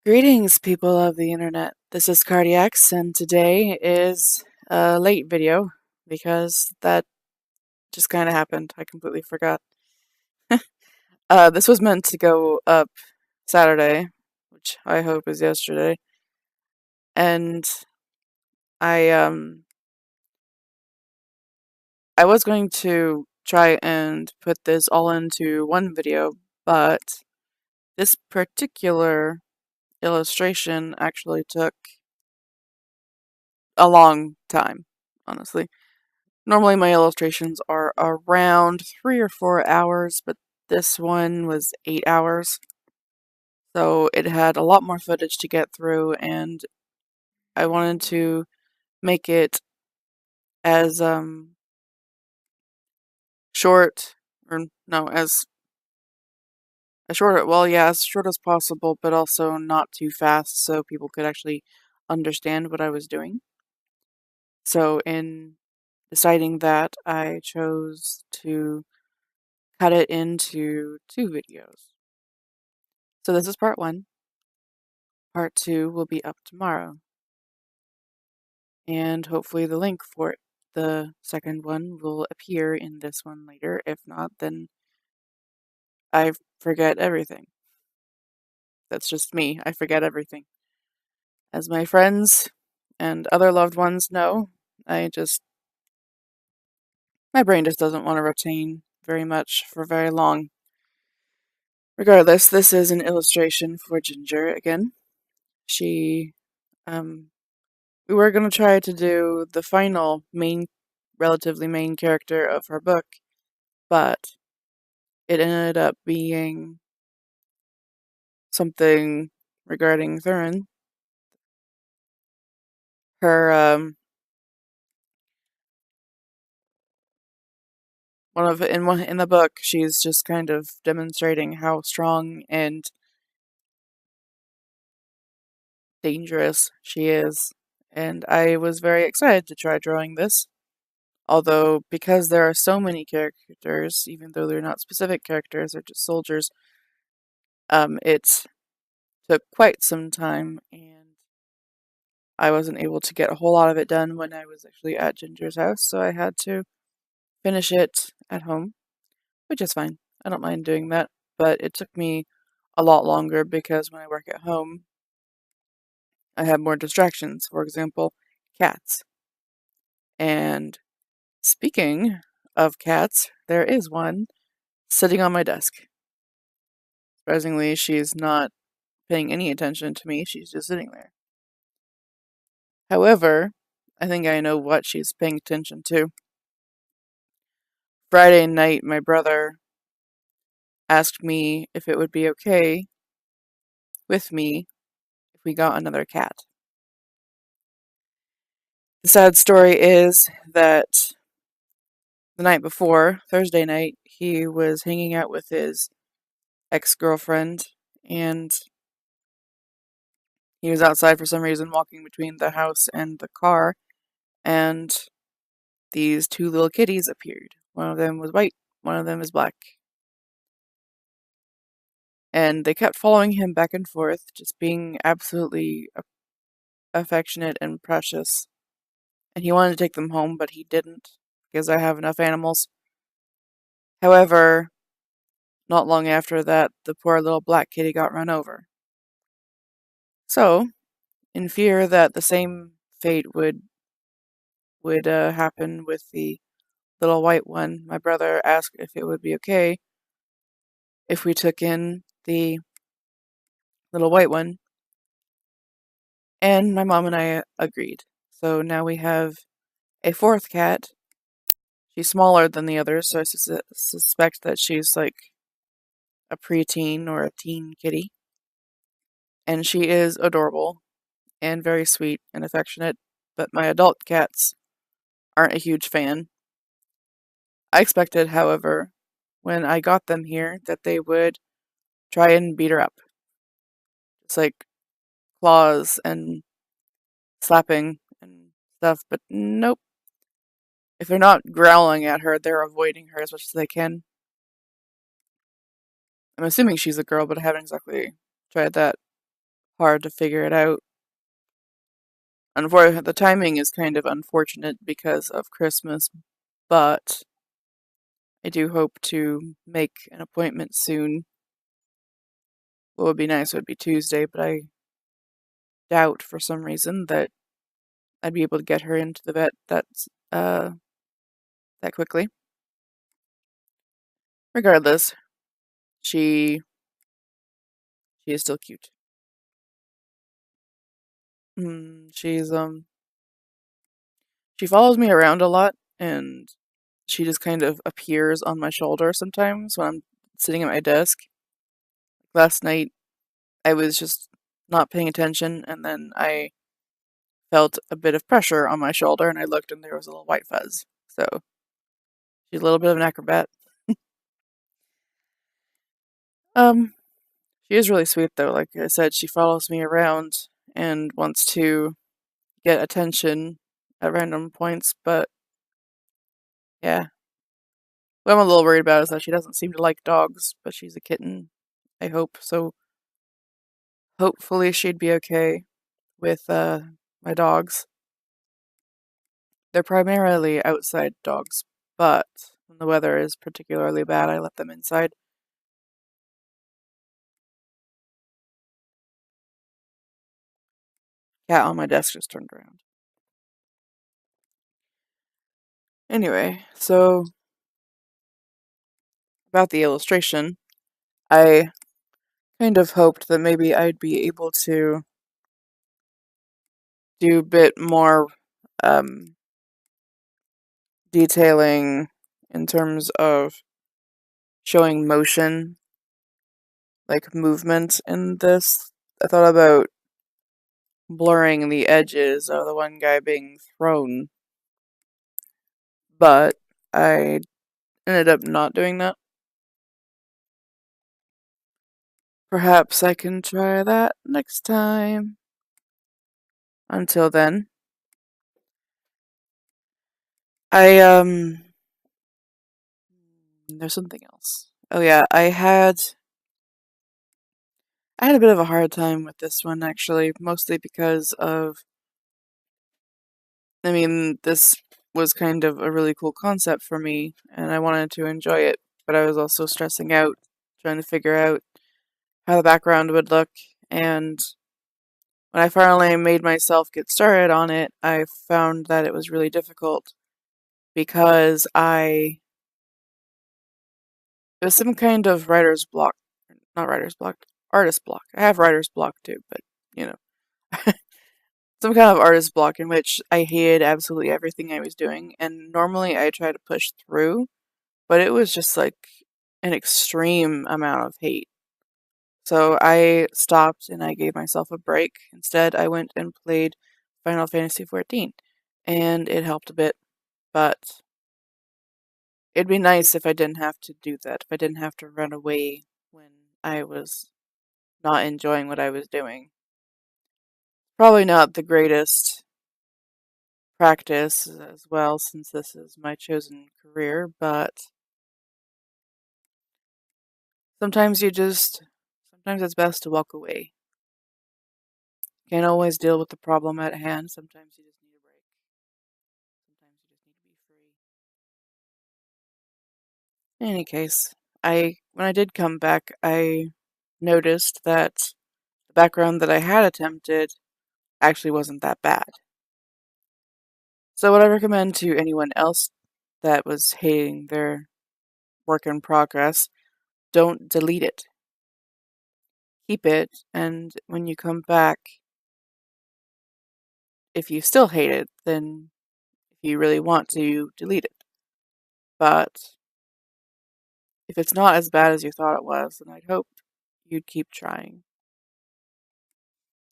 Greetings, people of the internet. This is Cardiacs, and today is a late video because that just kind of happened. I completely forgot. This was meant to go up Saturday, which I hope is yesterday, and I I was going to try and put this all into one video, but this particular illustration actually took a long time, honestly. Normally my illustrations are around 3 or 4 hours, but this one was 8 hours. So it had a lot more footage to get through, and I wanted to make it as short, or no, as short as possible, but also not too fast so people could actually understand what I was doing. So in deciding that, I chose to cut it into 2 videos. So this is part 1. Part 2 will be up tomorrow. And hopefully the link for the second one will appear in this one later. If not, then I forget everything. That's just me. I forget everything. As my friends and other loved ones know, my brain just doesn't want to retain very much for very long. Regardless, this is an illustration for Ginger again. We were going to try to do the final relatively main character of her book, but it ended up being something regarding Thurin. Her, in the book, she's just kind of demonstrating how strong and dangerous she is, and I was very excited to try drawing this. Although, because there are so many characters, even though they're not specific characters, they're just soldiers, it took quite some time, and I wasn't able to get a whole lot of it done when I was actually at Ginger's house, so I had to finish it at home, which is fine. I don't mind doing that, but it took me a lot longer because when I work at home, I have more distractions. For example, cats. And speaking of cats, there is one sitting on my desk. Surprisingly, she's not paying any attention to me, she's just sitting there. However, I think I know what she's paying attention to. Friday night, my brother asked me if it would be okay with me if we got another cat. The sad story is that the night before, Thursday night, he was hanging out with his ex-girlfriend, and he was outside for some reason walking between the house and the car, and these 2 little kitties appeared. One of them was white, one of them is black. And they kept following him back and forth, just being absolutely affectionate and precious. And he wanted to take them home, but he didn't, because I have enough animals. However, not long after that, the poor little black kitty got run over. So, in fear that the same fate would happen with the little white one, my brother asked if it would be okay if we took in the little white one, and my mom and I agreed. So now we have a 4th cat. She's smaller than the others, so I suspect that she's like a preteen or a teen kitty. And she is adorable and very sweet and affectionate, but my adult cats aren't a huge fan. I expected, however, when I got them here, that they would try and beat her up. It's like claws and slapping and stuff, but nope. If they're not growling at her, they're avoiding her as much as they can. I'm assuming she's a girl, but I haven't exactly tried that hard to figure it out. Unfortunately, the timing is kind of unfortunate because of Christmas, but I do hope to make an appointment soon. What would be nice would be Tuesday, but I doubt for some reason that I'd be able to get her into the vet that quickly. Regardless, she is still cute. She's she follows me around a lot, and she just kind of appears on my shoulder sometimes when I'm sitting at my desk. Last night, I was just not paying attention, and then I felt a bit of pressure on my shoulder, and I looked, and there was a little white fuzz. So she's a little bit of an acrobat. Um, she is really sweet, though. Like I said, she follows me around and wants to get attention at random points, but yeah. What I'm a little worried about is that she doesn't seem to like dogs, but she's a kitten, I hope. So hopefully she'd be okay with my dogs. They're primarily outside dogs, but when the weather is particularly bad, I let them inside. Cat on my desk just turned around. Anyway, so about the illustration, I kind of hoped that maybe I'd be able to do a bit more detailing in terms of showing motion, like movement in this. I thought about blurring the edges of the one guy being thrown, but I ended up not doing that. Perhaps I can try that next time. Until then, I there's something else. Oh yeah, I had a bit of a hard time with this one actually, mostly because of this was kind of a really cool concept for me and I wanted to enjoy it, but I was also stressing out trying to figure out how the background would look, and when I finally made myself get started on it, I found that it was really difficult because it was some kind of writer's block. Not writer's block, artist block. I have writer's block too, but you know. Some kind of artist block in which I hated absolutely everything I was doing, and normally I try to push through, but it was just like an extreme amount of hate. So I stopped and I gave myself a break. Instead, I went and played Final Fantasy XIV, and it helped a bit, but it'd be nice if I didn't have to do that, if I didn't have to run away when I was not enjoying what I was doing. Probably not the greatest practice as well, since this is my chosen career, but sometimes sometimes it's best to walk away. Can't always deal with the problem at hand, sometimes you just need a break. Sometimes you just need to be free. In any case, when I did come back, I noticed that the background that I had attempted actually wasn't that bad. So what I recommend to anyone else that was hating their work in progress, don't delete it. Keep it, and when you come back, if you still hate it, then if you really want to, delete it. But if it's not as bad as you thought it was, then I'd hope you'd keep trying.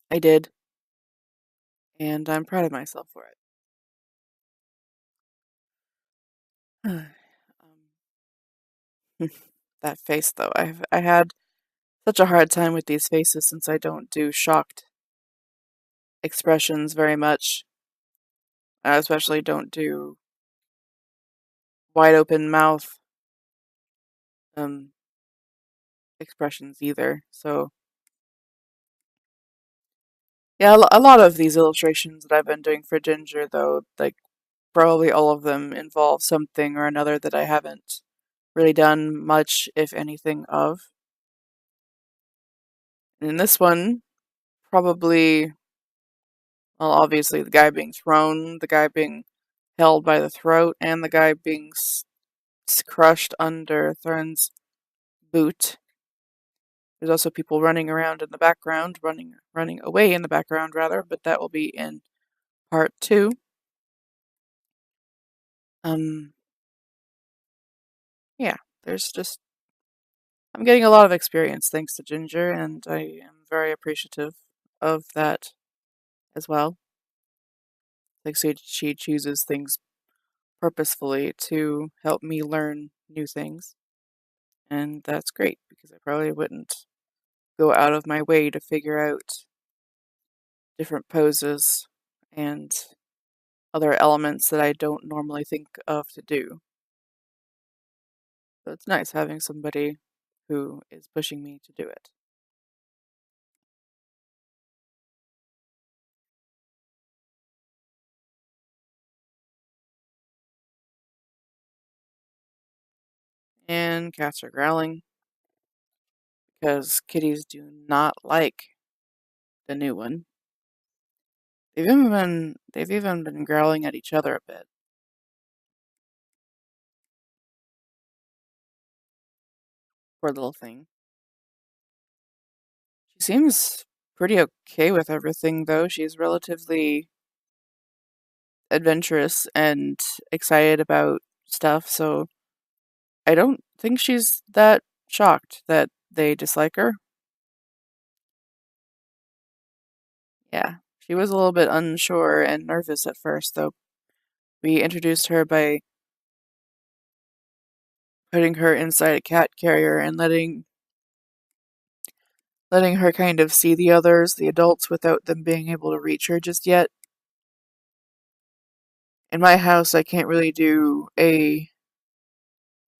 I did, and I'm proud of myself for it. That face, though, I had such a hard time with these faces since I don't do shocked expressions very much. I especially don't do wide open mouth um expressions either. So Yeah, a lot of these illustrations that I've been doing for Ginger, though, like, probably all of them involve something or another that I haven't really done much, if anything, of. And in this one, probably, well, obviously the guy being thrown, the guy being held by the throat, and the guy being crushed under Thorn's boot. There's also people running around in the background, running away in the background rather, but that will be in part 2. Um, yeah, there's just I'm getting a lot of experience thanks to Ginger, and I am very appreciative of that as well. Like, so she chooses things purposefully to help me learn new things, and that's great because I probably wouldn't go out of my way to figure out different poses and other elements that I don't normally think of to do. So it's nice having somebody who is pushing me to do it. And cats are growling because kitties do not like the new one. They've even been growling at each other a bit. Poor little thing. She seems pretty okay with everything though. She's relatively adventurous and excited about stuff, so I don't think she's that shocked that they dislike her. Yeah, she was a little bit unsure and nervous at first, though. We introduced her by putting her inside a cat carrier and letting her kind of see the others, the adults, without them being able to reach her just yet. In my house, I can't really do a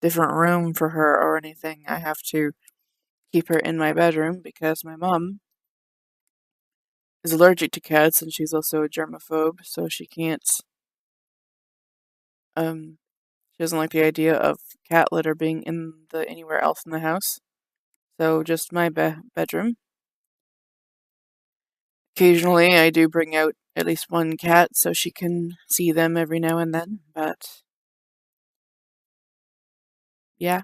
different room for her or anything. I have to keep her in my bedroom because my mom is allergic to cats and she's also a germaphobe, so um she doesn't like the idea of cat litter being in the anywhere else in the house. So just my bedroom. Occasionally I do bring out at least one cat so she can see them every now and then, but yeah,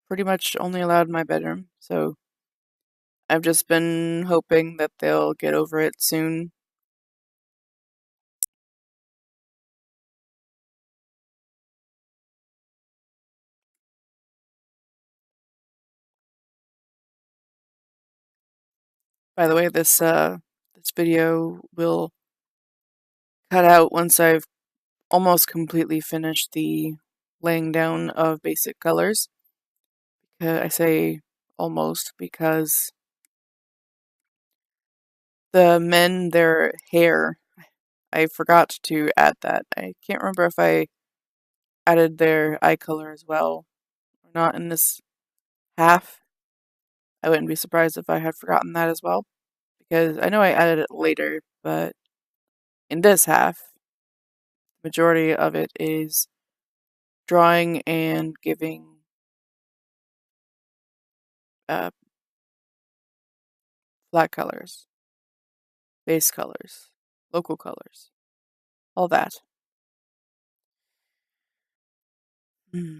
pretty much only allowed in my bedroom. So I've just been hoping that they'll get over it soon. By the way, this video will cut out once I've almost completely finished the laying down of basic colors. I say almost because the men, their hair, I forgot to add that. I can't remember if I added their eye color as well or not in this half. I wouldn't be surprised if I had forgotten that as well, because I know I added it later, but in this half, the majority of it is drawing and giving uh, flat colors, base colors, local colors, all that. Hmm.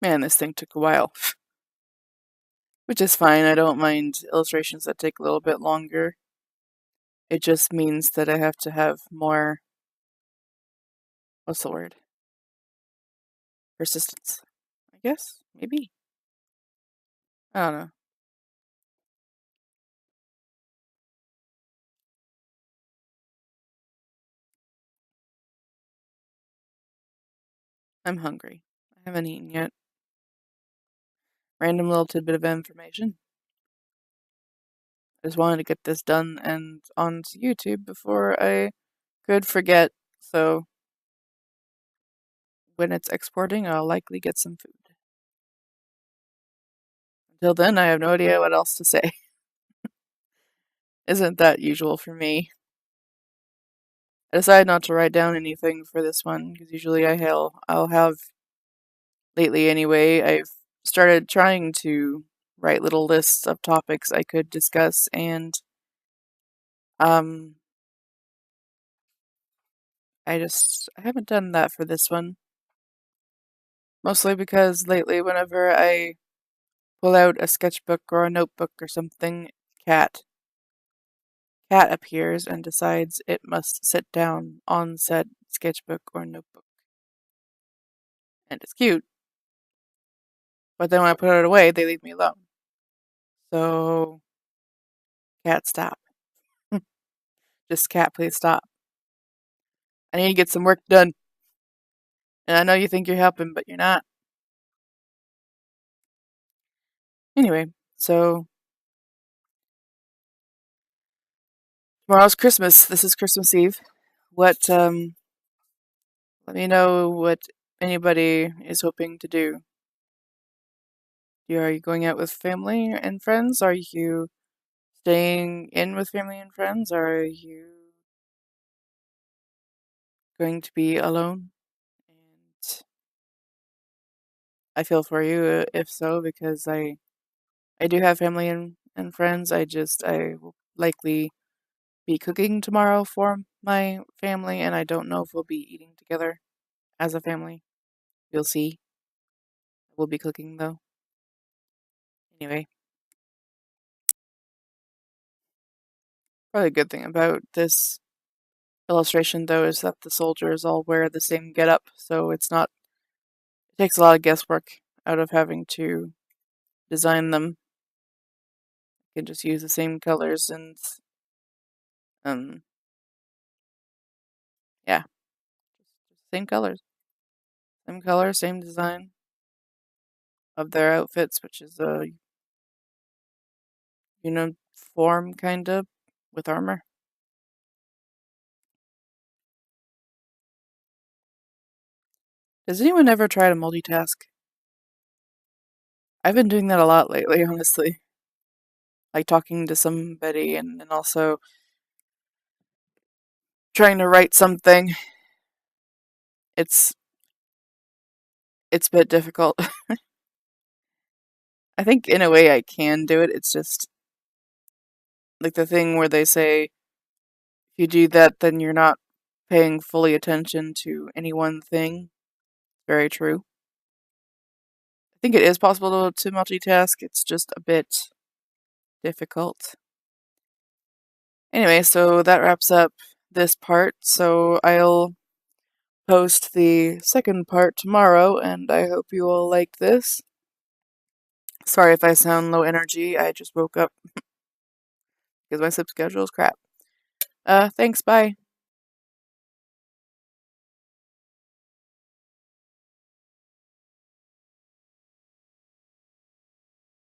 Man, this thing took a while. Which is fine, I don't mind illustrations that take a little bit longer. It just means that I have to have more, what's the word? Persistence, I guess? Maybe? I don't know. I'm hungry. I haven't eaten yet. Random little tidbit of information. I just wanted to get this done and onto YouTube before I could forget, so when it's exporting, I'll likely get some food. Until then, I have no idea what else to say. Isn't that usual for me? I decided not to write down anything for this one, because usually I'll have, lately anyway, I've started trying to write little lists of topics I could discuss, and I haven't done that for this one. Mostly because lately whenever I pull out a sketchbook or a notebook or something, cat appears and decides it must sit down on said sketchbook or notebook. And it's cute. But then when I put it away, they leave me alone. So, cat, stop. Just cat, please stop. I need to get some work done. And I know you think you're helping, but you're not. Anyway, so tomorrow's Christmas. This is Christmas Eve. Let me know what anybody is hoping to do. Are you going out with family and friends? Are you staying in with family and friends? Are you going to be alone? And I feel for you if so, because I do have family and friends. I will likely be cooking tomorrow for my family, and I don't know if we'll be eating together as a family. You'll see. We'll be cooking though. Anyway, probably a good thing about this illustration though is that the soldiers all wear the same getup, so it takes a lot of guesswork out of having to design them. You can just use the same colors and yeah, just same colors, same design of their outfits, which is a uniform kind of with armor. Does anyone ever try to multitask? I've been doing that a lot lately, honestly. Like talking to somebody and then also trying to write something. It's a bit difficult. I think in a way I can do it. It's just like the thing where they say if you do that, then you're not paying fully attention to any one thing. Very true. I think it is possible to multitask. It's just a bit difficult. Anyway, so that wraps up this part. So I'll post the second part tomorrow, and I hope you all like this. Sorry if I sound low energy. I just woke up because my sleep schedule is crap. Thanks, bye.